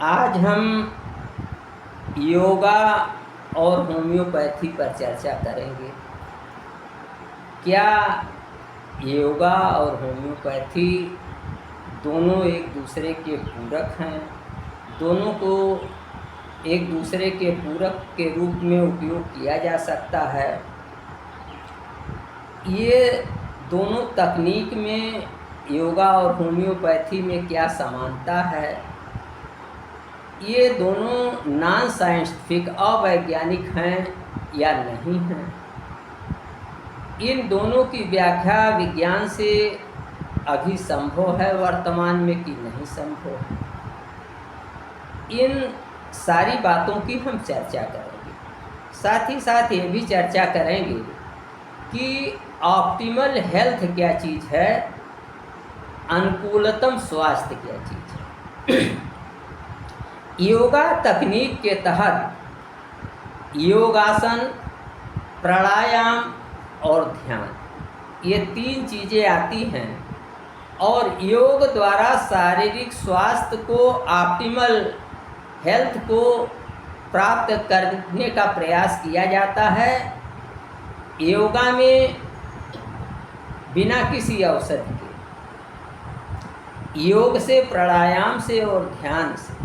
आज हम योगा और होम्योपैथी पर चर्चा करेंगे। क्या योगा और होम्योपैथी दोनों एक दूसरे के पूरक हैं? दोनों को एक दूसरे के पूरक के रूप में उपयोग किया जा सकता है? ये दोनों तकनीक में योगा और होम्योपैथी में क्या समानता है? ये दोनों नॉन साइंटिफिक अवैज्ञानिक हैं या नहीं हैं? इन दोनों की व्याख्या विज्ञान से अभी संभव है वर्तमान में कि नहीं संभव है? इन सारी बातों की हम चर्चा करेंगे। साथ ही साथ ये भी चर्चा करेंगे कि ऑप्टिमल हेल्थ क्या चीज़ है, अनुकूलतम स्वास्थ्य क्या चीज़ है। योगा तकनीक के तहत योगासन, प्राणायाम और ध्यान, ये तीन चीज़ें आती हैं और योग द्वारा शारीरिक स्वास्थ्य को, ऑप्टिमल हेल्थ को प्राप्त करने का प्रयास किया जाता है। योगा में बिना किसी औषधि के, योग से, प्राणायाम से और ध्यान से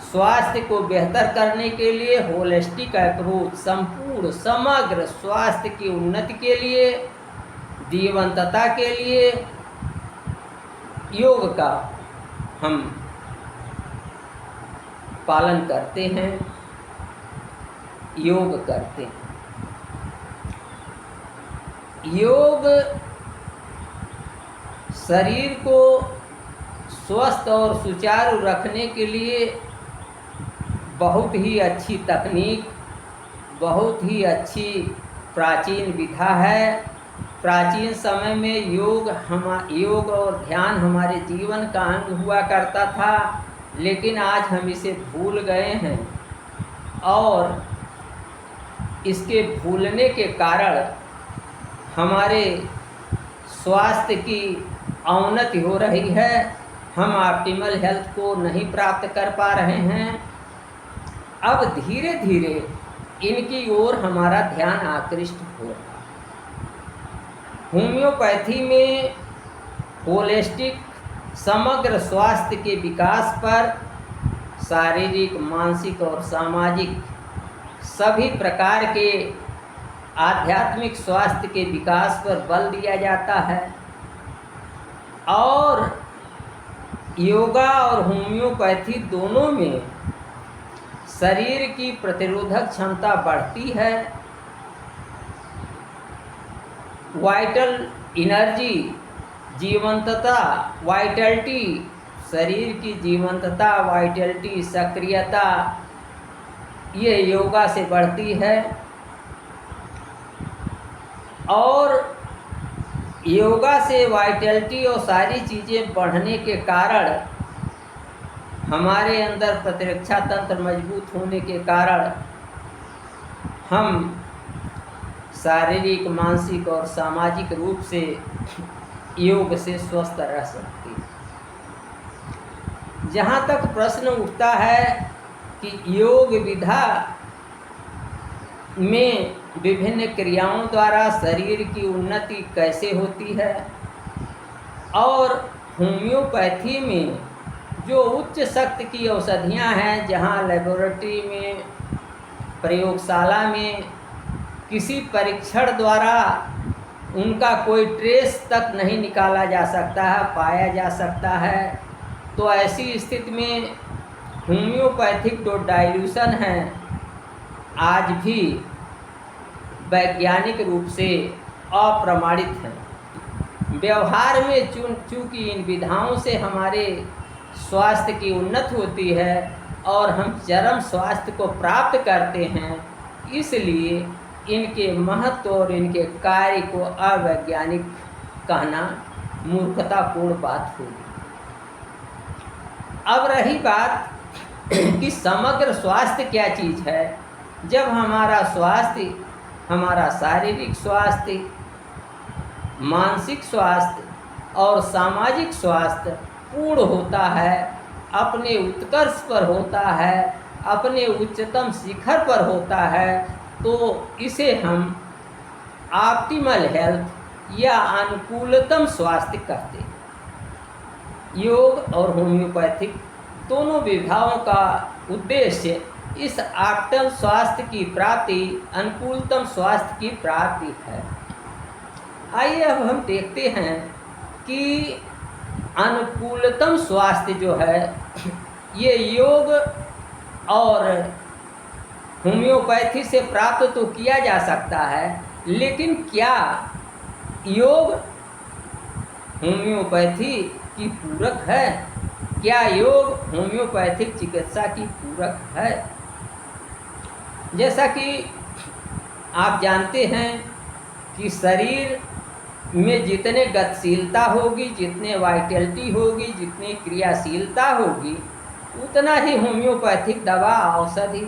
स्वास्थ्य को बेहतर करने के लिए होलिस्टिक अप्रोच, संपूर्ण समग्र स्वास्थ्य की उन्नति के लिए, जीवंतता के लिए योग का हम पालन करते हैं, योग करते हैं। योग शरीर को स्वस्थ और सुचारू रखने के लिए बहुत ही अच्छी तकनीक, बहुत ही अच्छी प्राचीन विधा है। प्राचीन समय में योग और ध्यान हमारे जीवन का अंग हुआ करता था, लेकिन आज हम इसे भूल गए हैं और इसके भूलने के कारण हमारे स्वास्थ्य की अवनति हो रही है। हम ऑप्टिमल हेल्थ को नहीं प्राप्त कर पा रहे हैं। अब धीरे धीरे इनकी ओर हमारा ध्यान आकृष्ट हो रहा है। होम्योपैथी में होलिस्टिक समग्र स्वास्थ्य के विकास पर, शारीरिक, मानसिक और सामाजिक सभी प्रकार के आध्यात्मिक स्वास्थ्य के विकास पर बल दिया जाता है और योगा और होम्योपैथी दोनों में शरीर की प्रतिरोधक क्षमता बढ़ती है, वाइटल एनर्जी, जीवंतता, वाइटलिटी, शरीर की जीवंतता, वाइटलिटी, सक्रियता, ये योगा से बढ़ती है। और योगा से वाइटलिटी और सारी चीज़ें बढ़ने के कारण हमारे अंदर प्रतिरक्षा तंत्र मजबूत होने के कारण हम शारीरिक, मानसिक और सामाजिक रूप से योग से स्वस्थ रह सकते हैं। जहाँ तक प्रश्न उठता है कि योग विधा में विभिन्न क्रियाओं द्वारा शरीर की उन्नति कैसे होती है और होम्योपैथी में जो उच्च शक्ति की औषधियाँ हैं, जहाँ लेबोरेटरी में, प्रयोगशाला में किसी परीक्षण द्वारा उनका कोई ट्रेस तक नहीं निकाला जा सकता है, पाया जा सकता है, तो ऐसी स्थिति में होम्योपैथिक जो डाइल्यूशन है आज भी वैज्ञानिक रूप से अप्रमाणित है। व्यवहार में चूँकि इन विधाओं से हमारे स्वास्थ्य की उन्नति होती है और हम चरम स्वास्थ्य को प्राप्त करते हैं, इसलिए इनके महत्व और इनके कार्य को अवैज्ञानिक कहना मूर्खतापूर्ण बात होगी। अब रही बात कि समग्र स्वास्थ्य क्या चीज़ है। जब हमारा स्वास्थ्य, हमारा शारीरिक स्वास्थ्य, मानसिक स्वास्थ्य और सामाजिक स्वास्थ्य पूर्ण होता है, अपने उत्कर्ष पर होता है, अपने उच्चतम शिखर पर होता है, तो इसे हम ऑप्टिमल हेल्थ या अनुकूलतम स्वास्थ्य कहते हैं। योग और होम्योपैथिक दोनों विधाओं का उद्देश्य इस ऑप्टिमल स्वास्थ्य की प्राप्ति, अनुकूलतम स्वास्थ्य की प्राप्ति है। आइए अब हम देखते हैं कि अनुकूलतम स्वास्थ्य जो है ये योग और होम्योपैथी से प्राप्त तो किया जा सकता है, लेकिन क्या योग होम्योपैथी की पूरक है? क्या योग होम्योपैथिक चिकित्सा की पूरक है? जैसा कि आप जानते हैं कि शरीर में जितने गतिशीलता होगी, जितने वाइटलिटी होगी, जितनी क्रियाशीलता होगी, उतना ही होम्योपैथिक दवा औषधि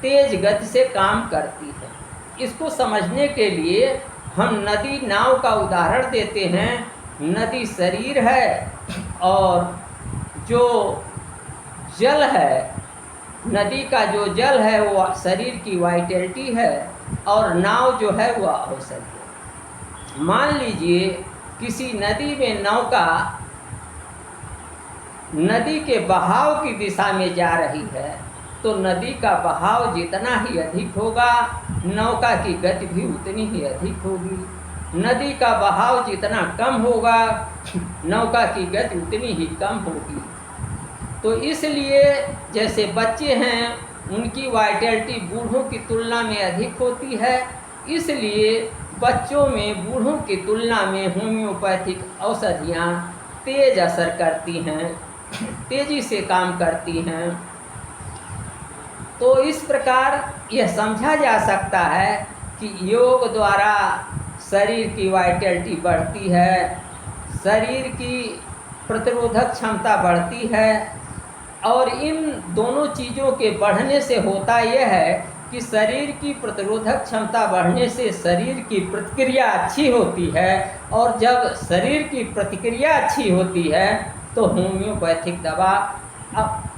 तेज गति से काम करती है। इसको समझने के लिए हम नदी नाव का उदाहरण देते हैं। नदी शरीर है और जो जल है, नदी का जो जल है वो शरीर की वाइटलिटी है और नाव जो है वह औषधि है। मान लीजिए किसी नदी में नौका नदी के बहाव की दिशा में जा रही है, तो नदी का बहाव जितना ही अधिक होगा, नौका की गति भी उतनी ही अधिक होगी। नदी का बहाव जितना कम होगा, नौका की गति उतनी ही कम होगी। तो इसलिए जैसे बच्चे हैं, उनकी वाइटलिटी बूढ़ों की तुलना में अधिक होती है, इसलिए बच्चों में बूढ़ों की तुलना में होम्योपैथिक औषधियाँ तेज असर करती हैं, तेज़ी से काम करती हैं। तो इस प्रकार यह समझा जा सकता है कि योग द्वारा शरीर की वाइटलिटी बढ़ती है, शरीर की प्रतिरोधक क्षमता बढ़ती है, और इन दोनों चीज़ों के बढ़ने से होता यह है कि शरीर की प्रतिरोधक क्षमता बढ़ने से शरीर की प्रतिक्रिया अच्छी होती है, और जब शरीर की प्रतिक्रिया अच्छी होती है तो होम्योपैथिक दवा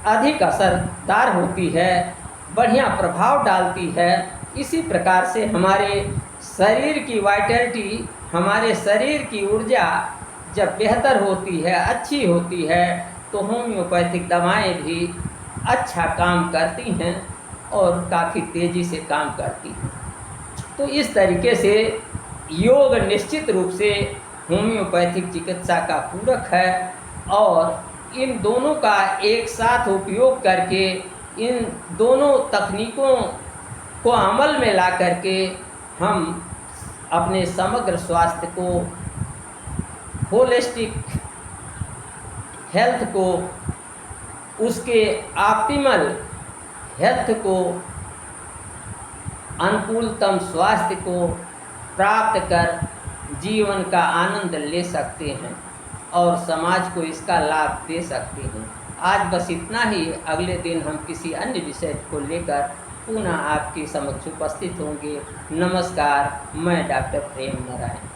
अधिक असरदार होती है, बढ़िया प्रभाव डालती है। इसी प्रकार से हमारे शरीर की वाइटलिटी, हमारे शरीर की ऊर्जा जब बेहतर होती है, अच्छी होती है, तो होम्योपैथिक दवाएं भी अच्छा काम करती हैं और काफ़ी तेज़ी से काम करती हैं। तो इस तरीके से योग निश्चित रूप से होम्योपैथिक चिकित्सा का पूरक है, और इन दोनों का एक साथ उपयोग करके, इन दोनों तकनीकों को अमल में ला करके हम अपने समग्र स्वास्थ्य को, होलिस्टिक हेल्थ को, उसके ऑप्टिमल हेल्थ को, अनुकूलतम स्वास्थ्य को प्राप्त कर जीवन का आनंद ले सकते हैं और समाज को इसका लाभ दे सकते हैं। आज बस इतना ही। अगले दिन हम किसी अन्य विषय को लेकर पुनः आपके समक्ष उपस्थित होंगे। नमस्कार, मैं डॉक्टर प्रेम नारायण।